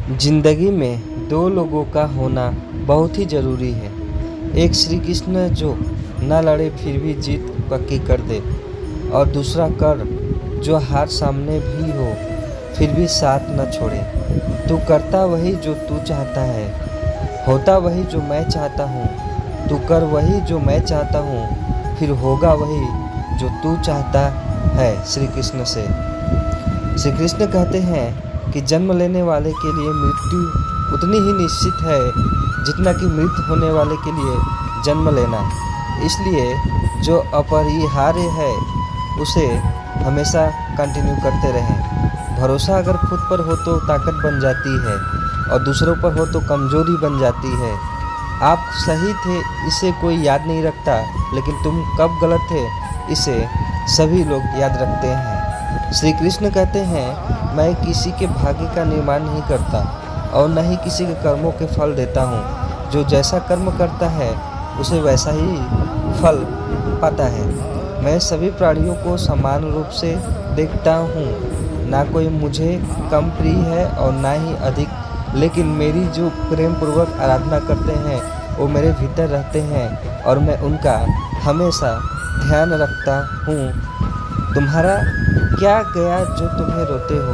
जिंदगी में दो लोगों का होना बहुत ही ज़रूरी है। एक श्री कृष्ण जो न लड़े फिर भी जीत पक्की कर दे, और दूसरा कर्ण जो हार सामने भी हो फिर भी साथ न छोड़े। तू करता वही जो तू चाहता है, होता वही जो मैं चाहता हूँ। तू कर वही जो मैं चाहता हूँ, फिर होगा वही जो तू चाहता है। श्री कृष्ण से। श्री कृष्ण कहते हैं कि जन्म लेने वाले के लिए मृत्यु उतनी ही निश्चित है जितना कि मृत होने वाले के लिए जन्म लेना। इसलिए जो अपरिहार्य है उसे हमेशा कंटिन्यू करते रहें। भरोसा अगर खुद पर हो तो ताकत बन जाती है, और दूसरों पर हो तो कमजोरी बन जाती है। आप सही थे इसे कोई याद नहीं रखता, लेकिन तुम कब गलत थे इसे सभी लोग याद रखते हैं। श्री कृष्ण कहते हैं, मैं किसी के भाग्य का निर्माण नहीं करता और न ही किसी के कर्मों के फल देता हूँ। जो जैसा कर्म करता है उसे वैसा ही फल पाता है। मैं सभी प्राणियों को समान रूप से देखता हूँ, ना कोई मुझे कम प्रिय है और ना ही अधिक। लेकिन मेरी जो प्रेम पूर्वक आराधना करते हैं वो मेरे भीतर रहते हैं, और मैं उनका हमेशा ध्यान रखता हूँ। तुम्हारा क्या गया जो तुम्हें रोते हो?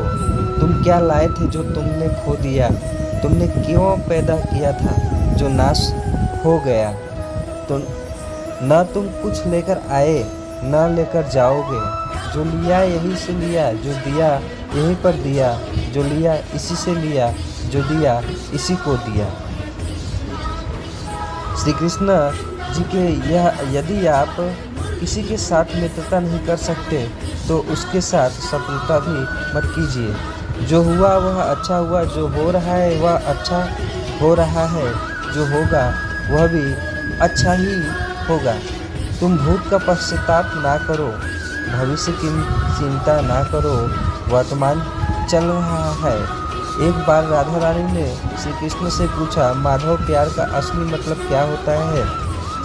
तुम क्या लाए थे जो तुमने खो दिया? तुमने क्यों पैदा किया था जो नाश हो गया? न तुम कुछ लेकर आए न लेकर जाओगे। जो लिया यहीं से लिया, जो दिया यहीं पर दिया। जो लिया इसी से लिया, जो दिया इसी को दिया। श्री कृष्ण जी के यदि आप किसी के साथ मित्रता नहीं कर सकते तो उसके साथ शत्रुता भी मत कीजिए। जो हुआ वह अच्छा हुआ, जो हो रहा है वह अच्छा हो रहा है, जो होगा वह भी अच्छा ही होगा। तुम भूत का पश्चाताप ना करो, भविष्य की चिंता ना करो, वर्तमान चल रहा है। एक बार राधा रानी ने श्री कृष्ण से पूछा, माधव प्यार का असली मतलब क्या होता है?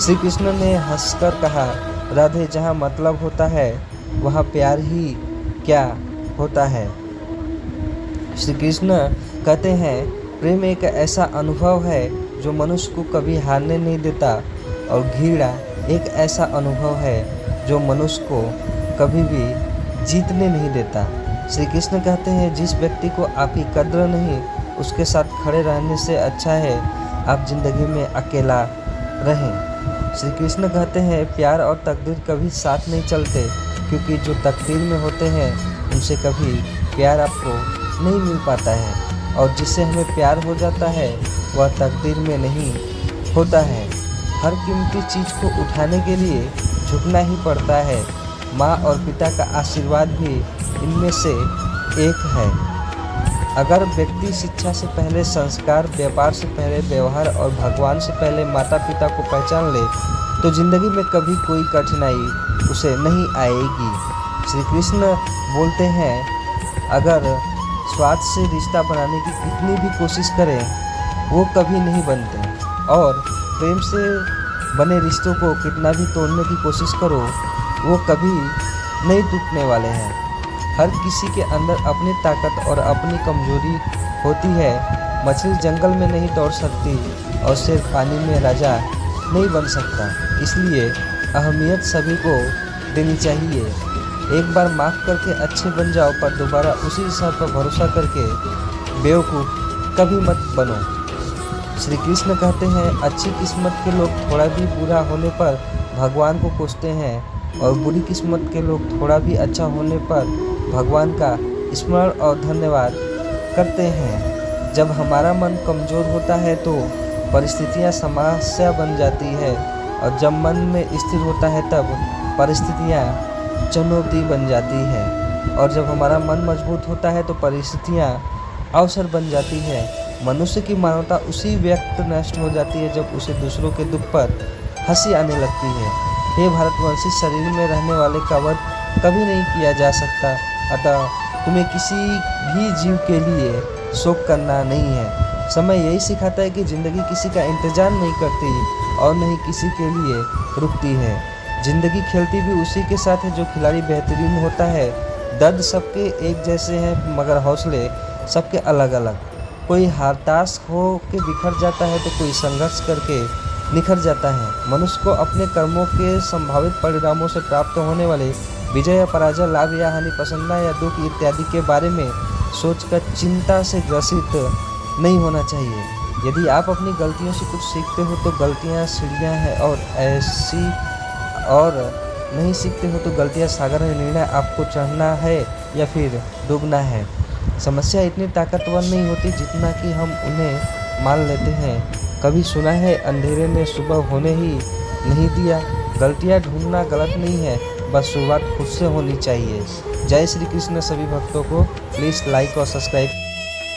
श्री कृष्ण ने हंसकर कहा, राधे, जहाँ मतलब होता है वहाँ प्यार ही क्या होता है। श्री कृष्ण कहते हैं, प्रेम एक ऐसा अनुभव है जो मनुष्य को कभी हारने नहीं देता, और घृणा एक ऐसा अनुभव है जो मनुष्य को कभी भी जीतने नहीं देता। श्री कृष्ण कहते हैं, जिस व्यक्ति को आपकी कद्र नहीं उसके साथ खड़े रहने से अच्छा है आप जिंदगी में अकेला रहें। श्री कृष्ण कहते हैं, प्यार और तकदीर कभी साथ नहीं चलते, क्योंकि जो तकदीर में होते हैं उनसे कभी प्यार आपको नहीं मिल पाता है, और जिससे हमें प्यार हो जाता है वह तकदीर में नहीं होता है। हर कीमती चीज़ को उठाने के लिए झुकना ही पड़ता है। माँ और पिता का आशीर्वाद भी इनमें से एक है। अगर व्यक्ति शिक्षा से पहले संस्कार, व्यापार से पहले व्यवहार और भगवान से पहले माता पिता को पहचान ले तो जिंदगी में कभी कोई कठिनाई उसे नहीं आएगी। श्री कृष्ण बोलते हैं, अगर स्वार्थ से रिश्ता बनाने की कितनी भी कोशिश करें वो कभी नहीं बनते, और प्रेम से बने रिश्तों को कितना भी तोड़ने की कोशिश करो वो कभी नहीं टूटने वाले हैं। हर किसी के अंदर अपनी ताकत और अपनी कमजोरी होती है। मछली जंगल में नहीं दौड़ सकती और शेर पानी में राजा नहीं बन सकता। इसलिए अहमियत सभी को देनी चाहिए। एक बार माफ़ करके अच्छे बन जाओ, पर दोबारा उसी शर्त पर भरोसा करके बेवकूफ़ कभी मत बनो। श्री कृष्ण कहते हैं, अच्छी किस्मत के लोग थोड़ा भी बुरा होने पर भगवान को कोसते हैं, और बुरी किस्मत के लोग थोड़ा भी अच्छा होने पर भगवान का स्मरण और धन्यवाद करते हैं। जब हमारा मन कमज़ोर होता है तो परिस्थितियाँ समस्या बन जाती है, और जब मन में स्थिर होता है तब परिस्थितियाँ चुनौती बन जाती है, और जब हमारा मन मजबूत होता है तो परिस्थितियाँ अवसर बन जाती है। मनुष्य की मानवता उसी वक्त नष्ट हो जाती है जब उसे दूसरों के दुख पर हंसी आने लगती है। हे भारतवंशी, शरीर में रहने वाले का वध कभी नहीं किया जा सकता, अतः तुम्हें किसी भी जीव के लिए शोक करना नहीं है। समय यही सिखाता है कि ज़िंदगी किसी का इंतजार नहीं करती और न ही किसी के लिए रुकती है। ज़िंदगी खेलती भी उसी के साथ है जो खिलाड़ी बेहतरीन होता है। दर्द सबके एक जैसे हैं मगर हौसले सबके अलग अलग। कोई हताश हो के बिखर जाता है तो कोई संघर्ष करके निखर जाता है। मनुष्य को अपने कर्मों के संभावित परिणामों से प्राप्त होने वाले विजय या पराजय, लाभ या हानि, प्रसन्नता या दुख इत्यादि के बारे में सोचकर चिंता से ग्रसित नहीं होना चाहिए। यदि आप अपनी गलतियों से कुछ सीखते हो तो गलतियाँ सीढ़ियाँ हैं, और नहीं सीखते हो तो गलतियाँ सागर है। निर्णय आपको चढ़ना है या फिर डूबना है। समस्या इतनी ताकतवर नहीं होती जितना कि हम उन्हें मान लेते हैं। कभी सुना है अंधेरे ने सुबह होने ही नहीं दिया। गलतियाँ ढूंढना गलत नहीं है, बस शुरुआत खुद से होनी चाहिए। जय श्री कृष्ण। सभी भक्तों को प्लीज़ लाइक और सब्सक्राइब